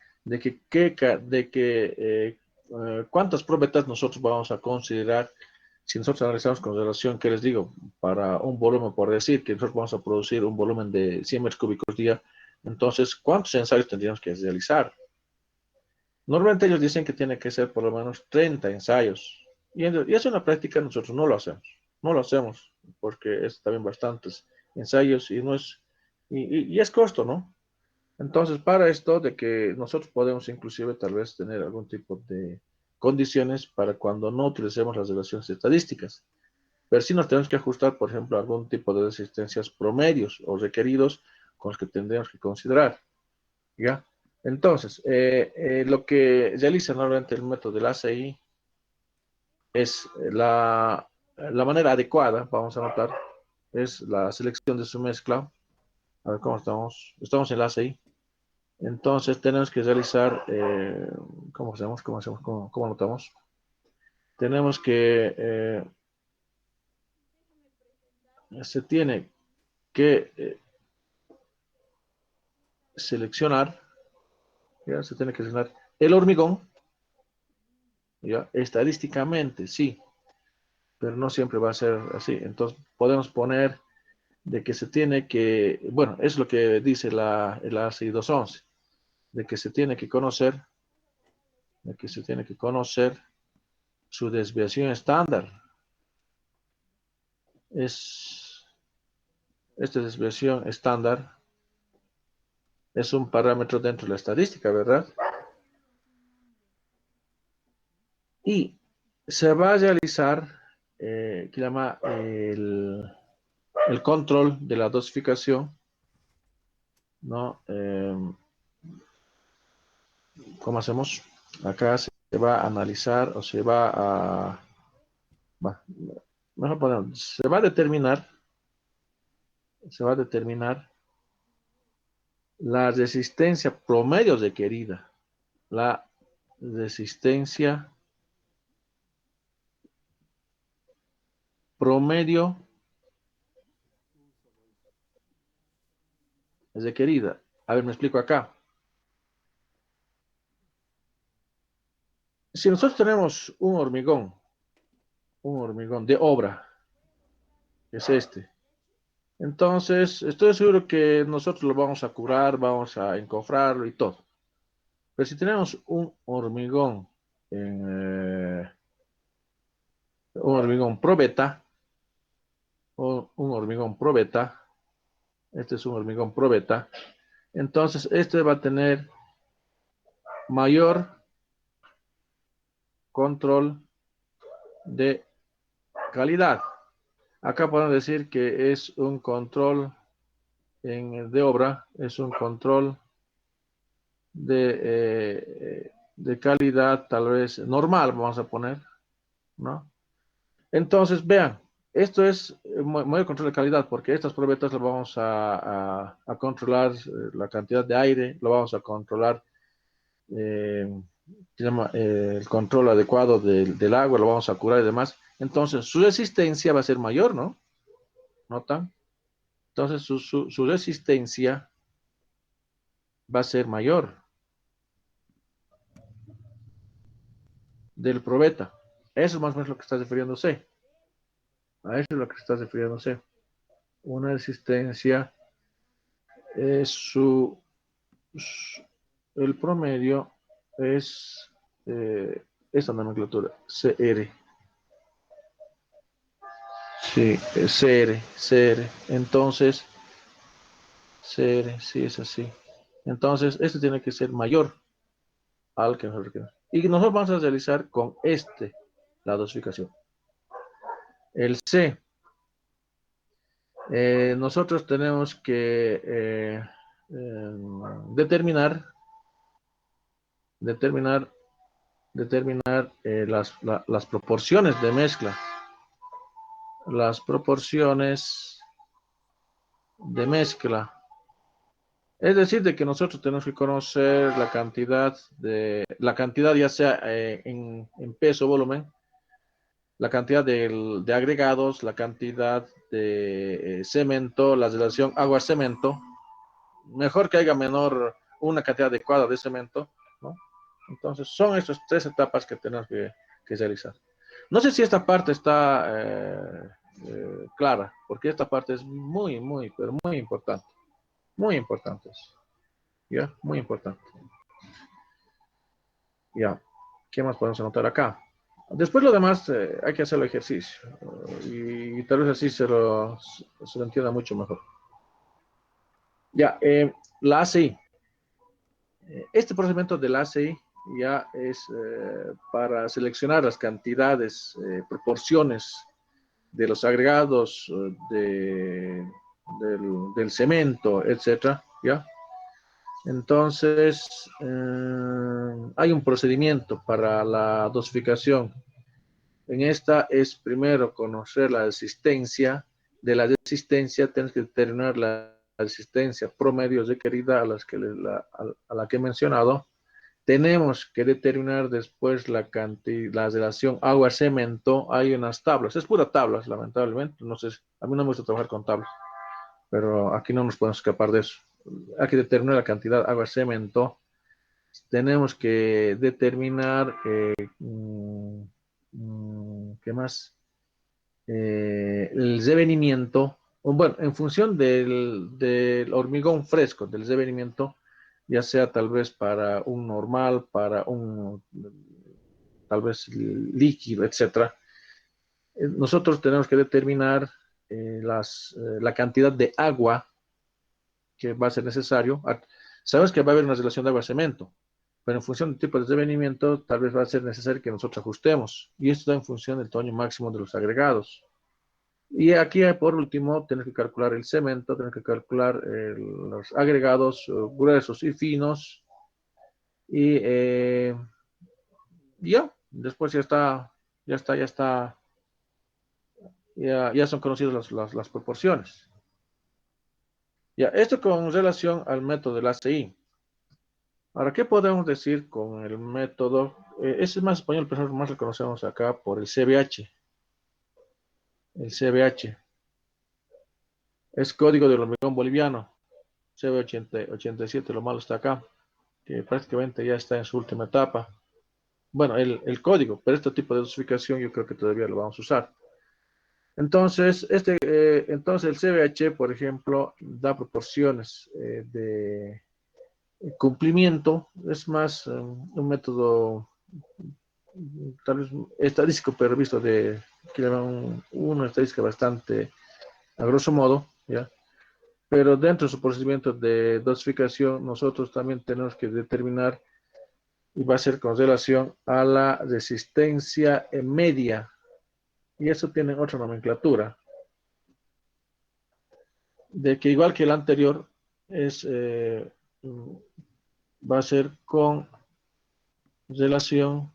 cuántas probetas nosotros vamos a considerar si nosotros analizamos con relación, ¿qué les digo? Para un volumen, por decir que nosotros vamos a producir un volumen de 100 metros cúbicos día, entonces, ¿cuántos ensayos tendríamos que realizar? Normalmente ellos dicen que tiene que ser por lo menos 30 ensayos. Y eso en la práctica nosotros no lo hacemos. No lo hacemos porque es también bastantes ensayos y no es, y es costo, ¿no? Entonces, para esto de que nosotros podemos inclusive tal vez tener algún tipo de condiciones para cuando no utilicemos las relaciones estadísticas. Pero sí nos tenemos que ajustar, por ejemplo, a algún tipo de resistencias promedios o requeridos con los que tendremos que considerar. ¿Ya? Entonces, lo que realiza normalmente el método del ACI es la manera adecuada, vamos a notar, es la selección de su mezcla. A ver cómo estamos. Estamos en el ACI. Entonces, tenemos que realizar, ¿cómo hacemos? ¿Cómo hacemos? ¿Cómo anotamos? Tenemos que, se tiene que seleccionar, ¿ya? Se tiene que seleccionar el hormigón, ¿ya? Estadísticamente, sí, pero no siempre va a ser así. Entonces, podemos poner de que se tiene que, bueno, es lo que dice el ACI 211, de que se tiene que conocer, de que se tiene que conocer su desviación estándar. Esta desviación estándar es un parámetro dentro de la estadística, ¿verdad? Y se va a realizar, que llama el control de la dosificación, ¿no? ¿Cómo hacemos? Acá se va a analizar o se va a, va, mejor ponemos, se va a determinar la resistencia promedio requerida, la resistencia promedio requerida. A ver, me explico acá. Si nosotros tenemos un hormigón de obra, que es este, entonces estoy seguro que nosotros lo vamos a curar, vamos a encofrarlo y todo. Pero si tenemos en, un hormigón probeta, o un hormigón probeta, este es un hormigón probeta, entonces este va a tener mayor control de calidad. Acá podemos decir que es un control de obra, es un control de calidad tal vez normal, vamos a poner, ¿no? Entonces, vean, esto es mayor control de calidad porque estas probetas las vamos a controlar la cantidad de aire, lo vamos a controlar, eh, se llama, el control adecuado del agua, lo vamos a curar y demás. Entonces, su resistencia va a ser mayor, ¿no? ¿Notan? Entonces, su resistencia va a ser mayor del probeta. Eso es más o menos lo que está refiriéndose. A eso es lo que se está refiriéndose. Una resistencia es el promedio es esta nomenclatura, CR. Sí, CR. Entonces, CR, sí es así. Entonces, este tiene que ser mayor al que nosotros queremos. Y nosotros vamos a realizar con la dosificación. El C, nosotros tenemos que determinar las proporciones de mezcla. Las proporciones de mezcla. Es decir, de que nosotros tenemos que conocer la cantidad ya sea en peso, volumen, la cantidad de agregados, la cantidad de cemento, la relación agua-cemento. Mejor que haya una cantidad adecuada de cemento, ¿no? Entonces, son estas tres etapas que tenemos que realizar. No sé si esta parte está clara, porque esta parte es muy, pero muy importante. Muy importante. ¿Ya? Muy importante. Ya. ¿Qué más podemos anotar acá? Después lo demás hay que hacer el ejercicio. Y tal vez así se lo entienda mucho mejor. Ya, la ACI. Este procedimiento del ACI ya es para seleccionar las cantidades, proporciones de los agregados del cemento, etcétera, ¿ya? Entonces, hay un procedimiento para la dosificación. En esta es primero conocer la resistencia. De la resistencia tienes que determinar la resistencia promedio requerida a la que he mencionado. Tenemos que determinar después la relación agua-cemento. Hay unas tablas, es pura tablas, lamentablemente. No sé, a mí no me gusta trabajar con tablas, pero aquí no nos podemos escapar de eso. Hay que determinar la cantidad agua-cemento. Tenemos que determinar, ¿qué más? El revenimiento. Bueno, en función del hormigón fresco, del revenimiento, ya sea tal vez para un normal, para un tal vez líquido, etcétera. Nosotros tenemos que determinar la cantidad de agua que va a ser necesario. Sabes que va a haber una relación de agua-cemento, pero en función del tipo de revenimiento, tal vez va a ser necesario que nosotros ajustemos. Y esto da en función del tamaño máximo de los agregados. Y aquí, por último, tenemos que calcular el cemento, tenemos que calcular los agregados gruesos y finos. Y ya, después ya son conocidas las proporciones. Ya, esto con relación al método del ACI. Ahora, ¿qué podemos decir con el método? Ese es más español, pero más lo conocemos acá por el CBH. El CBH es código del hormigón boliviano. CB87, lo malo está acá, que prácticamente ya está en su última etapa. Bueno, el código, pero este tipo de dosificación yo creo que todavía lo vamos a usar. Entonces, entonces el CBH, por ejemplo, da proporciones de cumplimiento. Es más un método tal vez estadístico, pero visto que le llaman una estadística bastante a grosso modo, ¿ya? Pero dentro de su procedimiento de dosificación, nosotros también tenemos que determinar, y va a ser con relación a la resistencia media, y eso tiene otra nomenclatura, de que igual que el anterior, va a ser con relación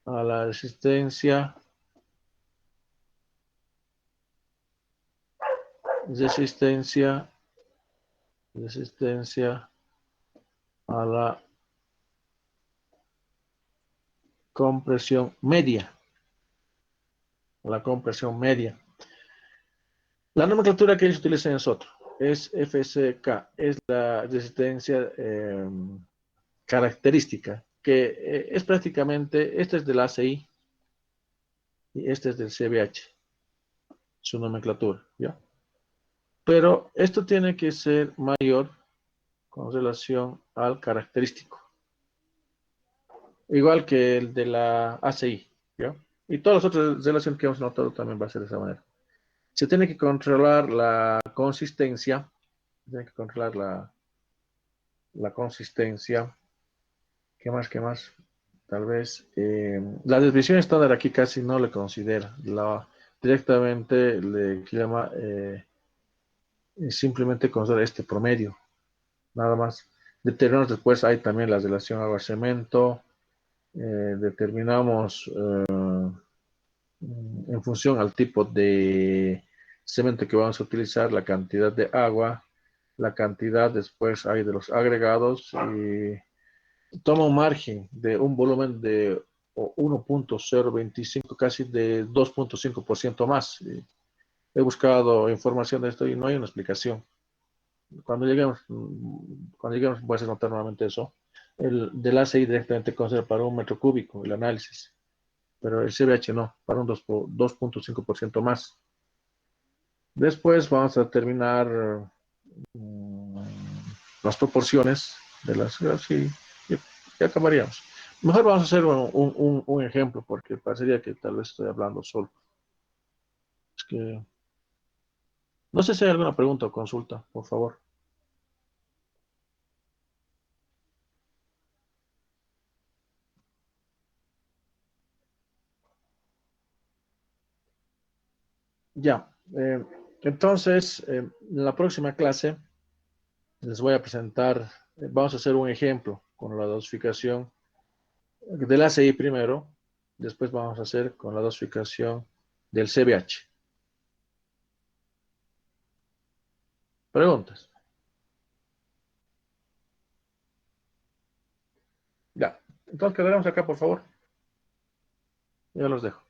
a la resistencia a la compresión media. La compresión media. La nomenclatura que ellos utilizan es otra. Es FCK. Es la resistencia característica. Que es prácticamente, este es del ACI y este es del CBH. su nomenclatura, ¿ya? Pero esto tiene que ser mayor con relación al característico, igual que el de la ACI, ¿ya? Y todas las otras relaciones que hemos notado también va a ser de esa manera. Se tiene que controlar la consistencia, se tiene que controlar la consistencia. ¿Qué más? ¿Qué más? Tal vez la desviación estándar aquí casi no le considera. Directamente le llama simplemente considera este promedio, nada más. Determinamos después, hay también la relación agua-cemento. Determinamos en función al tipo de cemento que vamos a utilizar, la cantidad de agua, la cantidad después hay de los agregados y toma un margen de un volumen de 1.025, casi de 2.5% más. He buscado información de esto y no hay una explicación. Cuando lleguemos voy a hacer notar nuevamente eso. El del ACI directamente considera para un metro cúbico el análisis, pero el CBH no, para un 2.5% más. Después vamos a determinar mm, las proporciones de las y acabaríamos. Mejor vamos a hacer un ejemplo porque parecería que tal vez estoy hablando solo. Es que no sé si hay alguna pregunta o consulta, por favor. Ya, entonces, en la próxima clase les voy a presentar, vamos a hacer un ejemplo con la dosificación del ACI primero, después vamos a hacer con la dosificación del CBH. ¿Preguntas? Ya, entonces quedaremos acá, por favor. Ya los dejo.